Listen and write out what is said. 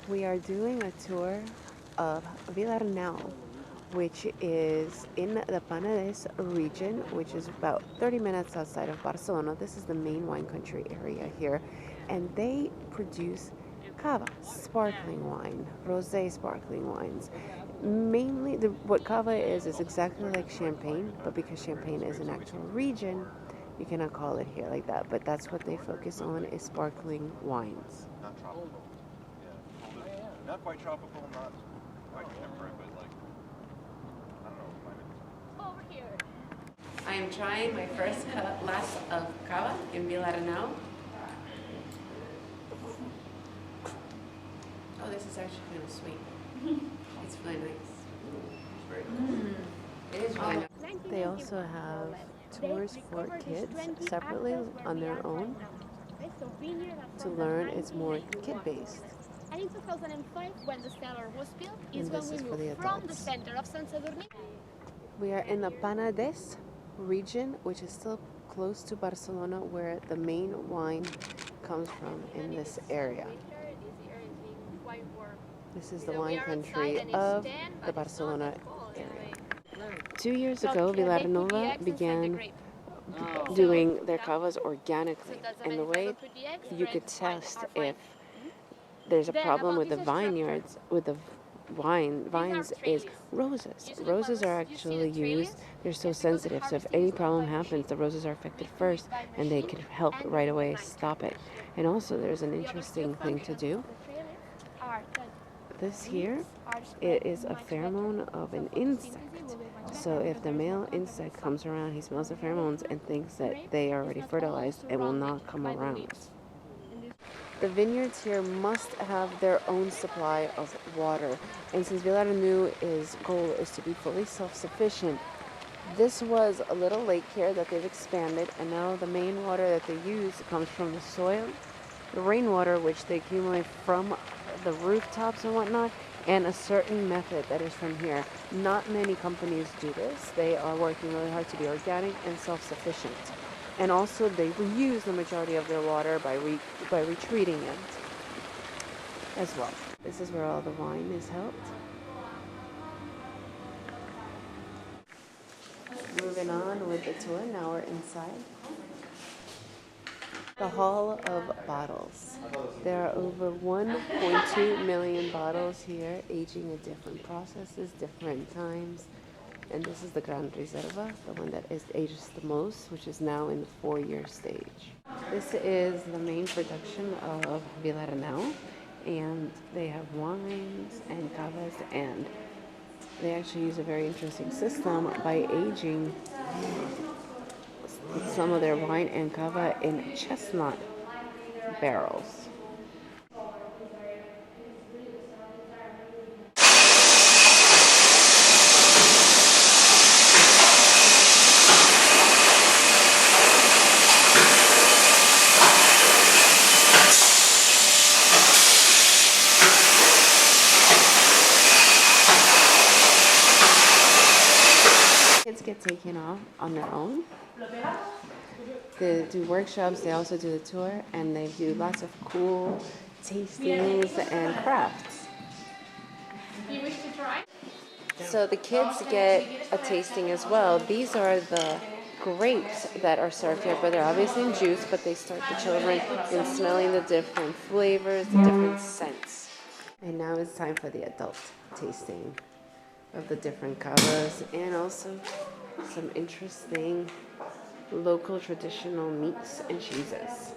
We are doing a tour of Vilarnau, which is in the Penedès region, which is about 30 minutes outside of Barcelona. This is the main wine country area here, and they produce Cava, sparkling wine, rosé sparkling wines. Mainly, what Cava is exactly like Champagne, but because Champagne is an actual region, you cannot call it here like that. But that's what they focus on, is sparkling wines. Not tropical. Yeah. Not quite tropical, not quite temperate, but like, I don't know, climate. Over here. I am trying my first glass of Cava in Vilarnau. Oh, this is actually kind of sweet. It's really nice. It is really nice. They also have tours for kids separately on their own to learn. It's more kid-based. And in 2005, when the cellar was built, is when we moved from the center of Sant Sadurní. We are in the Penedès region, which is still close to Barcelona, where the main wine comes from in this area. This is the wine country of the Barcelona area. 2 years ago, Vilarnau began doing their cavas organically. And the way you could test if there's a problem with the vineyards, with the vines, is roses. Roses are actually used. They're so sensitive, so if any problem happens, the roses are affected first, and they can help right away stop it. And also, there's an interesting thing to do. This here, it is a pheromone of an insect. So if the male insect comes around, he smells the pheromones and thinks that they are already fertilized and will not come around. The vineyards here must have their own supply of water. And since Vilarnau's goal is to be fully self-sufficient, this was a little lake here that they've expanded, and now the main water that they use comes from the soil, the rainwater, which they accumulate from the rooftops and whatnot, and a certain method that is from here. Not many companies do this. They are working really hard to be organic and self-sufficient. And also they reuse the majority of their water by retreating it as well. This is where all the wine is held. Moving on with the tour, now we're inside. The Hall of Bottles. There are over 1.2 million bottles here, aging at different processes, different times. And this is the Gran Reserva, the one that ages the most, which is now in the 4-year stage. This is the main production of Vilarnau, and they have wines and cavas, and they actually use a very interesting system by aging some of their wine and cava in chestnut barrels. Kids get taken off on their own. They do workshops, they also do the tour, and they do lots of cool tastings and crafts. Do you wish to try? So the kids get a tasting as well. These are the grapes that are served here, but they're obviously in juice, but they start the children in smelling the different flavors, the different scents. And now it's time for the adult tasting of the different cavas, and also some interesting local traditional meats and cheeses.